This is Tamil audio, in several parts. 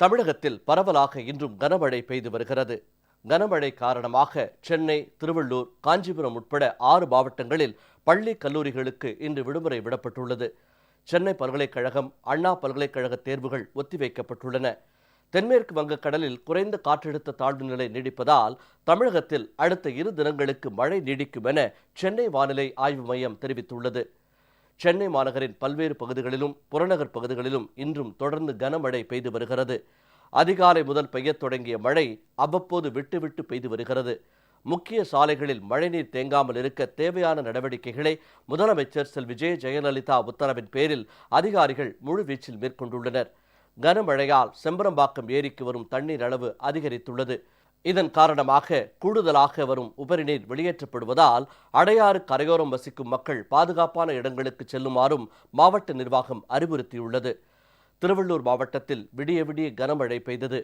தமிழகத்தில் பரவலாக இன்றும் கனமழை பெய்து வருகிறது. கனமழை காரணமாக சென்னை, திருவள்ளூர், காஞ்சிபுரம் உட்பட 6 மாவட்டங்களில் பள்ளி, கல்லூரிகளுக்கு இன்று விடுமுறை விடப்பட்டுள்ளது. சென்னை பல்கலைக்கழகம், அண்ணா பல்கலைக்கழக தேர்வுகள் ஒத்திவைக்கப்பட்டுள்ளன. தென்மேற்கு வங்கக்கடலில் குறைந்த காற்றழுத்த தாழ்வு நிலை நீடிப்பதால் தமிழகத்தில் அடுத்த 2 தினங்களுக்கு மழை நீடிக்கும் என சென்னை வானிலை ஆய்வு மையம் தெரிவித்துள்ளது. சென்னை மாநகரின் பல்வேறு பகுதிகளிலும் புறநகர் பகுதிகளிலும் இன்றும் தொடர்ந்து கனமழை பெய்து வருகிறது. அதிகாலை முதல் பெய்யத் தொடங்கிய மழை அவ்வப்போது விட்டு விட்டு பெய்து வருகிறது. முக்கிய சாலைகளில் மழைநீர் தேங்காமல் இருக்க தேவையான நடவடிக்கைகளை முதலமைச்சர் செல்வி ஜெயலலிதா உத்தரவின் பேரில் அதிகாரிகள் முழுவீச்சில் மேற்கொண்டுள்ளனர். கனமழையால் செம்பரம்பாக்கம் ஏரிக்கு வரும் தண்ணீர் அளவு அதிகரித்துள்ளது. இதன் காரணமாக கூடுதலாக வரும் உபரிநீர் வெளியேற்றப்படுவதால் அடையாறு கரையோரம் வசிக்கும் மக்கள் பாதுகாப்பான இடங்களுக்கு செல்லுமாறும் மாவட்ட நிர்வாகம் அறிவுறுத்தியுள்ளது. திருவள்ளூர் மாவட்டத்தில் விடிய விடிய கனமழை பெய்தது.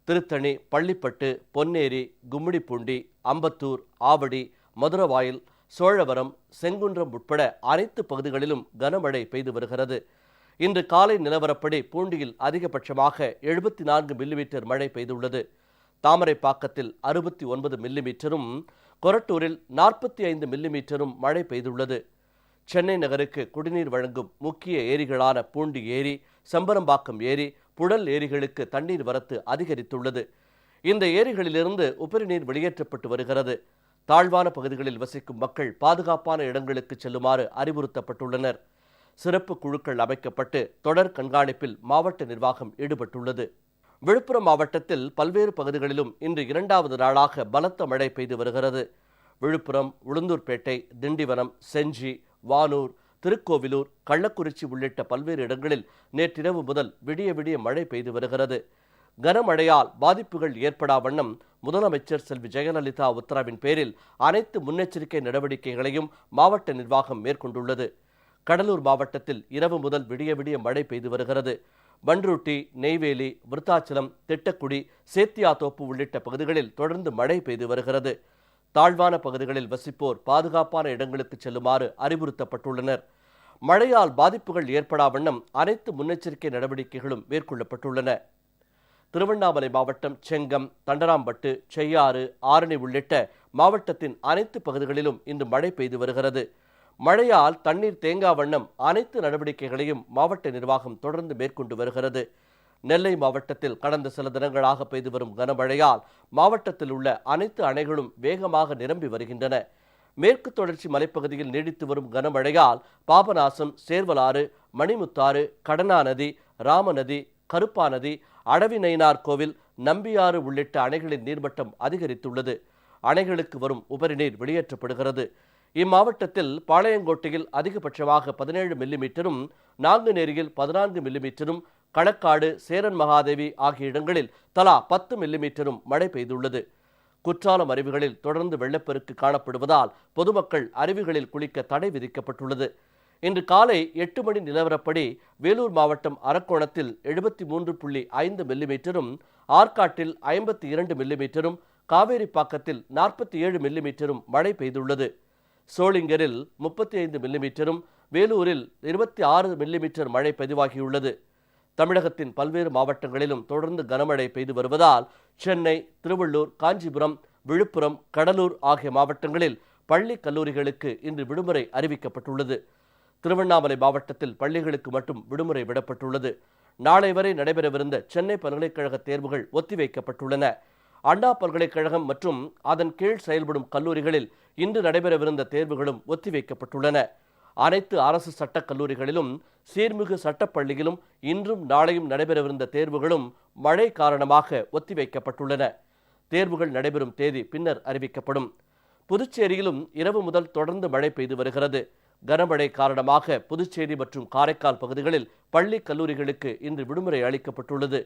திருத்தணி, பள்ளிப்பட்டு, பொன்னேரி, கும்மிடிப்பூண்டி, அம்பத்தூர், ஆவடி, மதுரவாயில், சோழவரம், செங்குன்றம் உட்பட அனைத்து பகுதிகளிலும் கனமழை பெய்து வருகிறது. இன்று காலை நிலவரப்படி பூண்டியில் அதிகபட்சமாக 74 மில்லிமீட்டர் மழை பெய்துள்ளது. தாமரைப்பாக்கத்தில் 69 மில்லிமீட்டரும், கொரட்டூரில் 45 மில்லிமீட்டரும் மழை பெய்துள்ளது. சென்னை நகருக்கு குடிநீர் வழங்கும் முக்கிய ஏரிகளான பூண்டி ஏரி, செம்பரம்பாக்கம் ஏரி, புழல் ஏரிகளுக்கு தண்ணீர் வரத்து அதிகரித்துள்ளது. இந்த ஏரிகளிலிருந்து உபரிநீர் வெளியேற்றப்பட்டு வருகிறது. தாழ்வான பகுதிகளில் வசிக்கும் மக்கள் பாதுகாப்பான இடங்களுக்கு செல்லுமாறு அறிவுறுத்தப்பட்டுள்ளனர். சிறப்பு குழுக்கள் அமைக்கப்பட்டு தொடர் கண்காணிப்பில் மாவட்ட நிர்வாகம் ஈடுபட்டுள்ளது. விழுப்புரம் மாவட்டத்தில் பல்வேறு பகுதிகளிலும் இன்று 2வது நாளாக பலத்த மழை பெய்து வருகிறது. விழுப்புரம், உளுந்தூர்பேட்டை, திண்டிவனம், செஞ்சி, வானூர், திருக்கோவிலூர், கள்ளக்குறிச்சி உள்ளிட்ட பல்வேறு இடங்களில் நேற்றிரவு முதல் விடிய விடிய மழை பெய்து வருகிறது. கனமழையால் பாதிப்புகள் ஏற்படா வண்ணம் முதலமைச்சர் செல்வி ஜெயலலிதா உத்தரவின் பேரில் அனைத்து முன்னெச்சரிக்கை நடவடிக்கைகளையும் மாவட்ட நிர்வாகம் மேற்கொண்டுள்ளது. கடலூர் மாவட்டத்தில் இரவு முதல் விடிய விடிய மழை பெய்து வருகிறது. பண்ருட்டி, நெய்வேலி, விருத்தாச்சலம், திட்டக்குடி, சேத்தியாத்தோப்பு உள்ளிட்ட பகுதிகளில் தொடர்ந்து மழை பெய்து வருகிறது. தாழ்வான பகுதிகளில் வசிப்போர் பாதுகாப்பான இடங்களுக்கு செல்லுமாறு அறிவுறுத்தப்பட்டுள்ளனர். மழையால் பாதிப்புகள் ஏற்படா வண்ணம் அனைத்து முன்னெச்சரிக்கை நடவடிக்கைகளும் மேற்கொள்ளப்பட்டுள்ளன. திருவண்ணாமலை மாவட்டம் செங்கம், தண்டராம்பட்டு, செய்யாறு, ஆரணி உள்ளிட்ட மாவட்டத்தின் அனைத்து பகுதிகளிலும் இன்று மழை பெய்து வருகிறது. மழையால் தண்ணீர் தேங்கா வண்ணம் அனைத்து நடவடிக்கைகளையும் மாவட்ட நிர்வாகம் தொடர்ந்து மேற்கொண்டு வருகிறது. நெல்லை மாவட்டத்தில் கடந்த சில தினங்களாக பெய்து வரும் கனமழையால் மாவட்டத்தில் உள்ள அனைத்து அணைகளும் வேகமாக நிரம்பி வருகின்றன. மேற்கு தொடர்ச்சி மலைப்பகுதியில் நீடித்து வரும் கனமழையால் பாபநாசம், சேர்வலாறு, மணிமுத்தாறு, கடனா நதி, ராமநதி, கருப்பா நதி, அடவிநயினார் கோவில், நம்பியாறு உள்ளிட்ட அணைகளின் நீர்மட்டம் அதிகரித்துள்ளது. அணைகளுக்கு வரும் உபரிநீர் வெளியேற்றப்படுகிறது. இம்மாவட்டத்தில் பாளையங்கோட்டையில் அதிகபட்சமாக 17 மில்லிமீட்டரும், நாங்குநேரியில் 14 மில்லிமீட்டரும், களக்காடு, சேரன் மகாதேவி ஆகிய இடங்களில் தலா 10 மில்லிமீட்டரும் மழை பெய்துள்ளது. குற்றாலம் அருவிகளில் தொடர்ந்து வெள்ளப்பெருக்கு காணப்படுவதால் பொதுமக்கள் அருவிகளில் குளிக்க தடை விதிக்கப்பட்டுள்ளது. இன்று காலை 8 மணி நிலவரப்படி வேலூர் மாவட்டம் அரக்கோணத்தில் 73.5 மில்லிமீட்டரும், ஆற்காட்டில் 52 மில்லிமீட்டரும், காவேரிப்பாக்கத்தில் 47 மில்லிமீட்டரும் மழை பெய்துள்ளது. சோளிங்கரில் 35 மில்லிமீட்டரும், வேலூரில் 26 மில்லிமீட்டர் மழை பதிவாகியுள்ளது. தமிழகத்தின் பல்வேறு மாவட்டங்களிலும் தொடர்ந்து கனமழை பெய்து வருவதால் சென்னை, திருவள்ளூர், காஞ்சிபுரம், விழுப்புரம், கடலூர் ஆகிய மாவட்டங்களில் பள்ளி, கல்லூரிகளுக்கு இன்று விடுமுறை அறிவிக்கப்பட்டுள்ளது. திருவண்ணாமலை மாவட்டத்தில் பள்ளிகளுக்கு மட்டும் விடுமுறை விடப்பட்டுள்ளது. நாளை வரை நடைபெறவிருந்த சென்னை பல்கலைக்கழக தேர்வுகள் ஒத்திவைக்கப்பட்டுள்ளன. அண்ணா பல்கலைக்கழகம் மற்றும் அதன் கீழ் செயல்படும் கல்லூரிகளில் இன்று நடைபெறவிருந்த தேர்வுகளும் ஒத்திவைக்கப்பட்டுள்ளன. அனைத்து அரசு சட்டக் கல்லூரிகளிலும் சீர்மிகு சட்டப்பள்ளியிலும் இன்றும் நாளையும் நடைபெறவிருந்த தேர்வுகளும் மழை காரணமாக ஒத்திவைக்கப்பட்டுள்ளன. தேர்வுகள் நடைபெறும் தேதி பின்னர் அறிவிக்கப்படும். புதுச்சேரியிலும் இரவு முதல் தொடர்ந்து மழை பெய்து வருகிறது. கனமழை காரணமாக புதுச்சேரி மற்றும் காரைக்கால் பகுதிகளில் பள்ளி, கல்லூரிகளுக்கு இன்று விடுமுறை அளிக்கப்பட்டுள்ளது.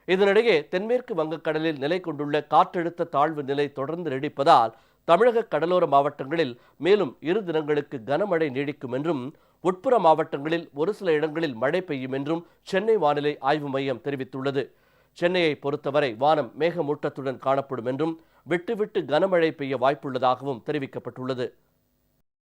இதனிடையே தென்மேற்கு வங்கக்கடலில் நிலை கொண்டுள்ள காற்றழுத்த தாழ்வு நிலை தொடர்ந்து நீடிப்பதால் தமிழக கடலோர மாவட்டங்களில் மேலும் 2 தினங்களுக்கு கனமழை நீடிக்கும் என்றும், உட்புற மாவட்டங்களில் ஒரு சில இடங்களில் மழை பெய்யும் என்றும் சென்னை வானிலை ஆய்வு மையம் தெரிவித்துள்ளது. சென்னையை பொறுத்தவரை வானம் மேகமூட்டத்துடன் காணப்படும் என்றும், விட்டு விட்டு கனமழை பெய்ய வாய்ப்புள்ளதாகவும் தெரிவிக்கப்பட்டுள்ளது.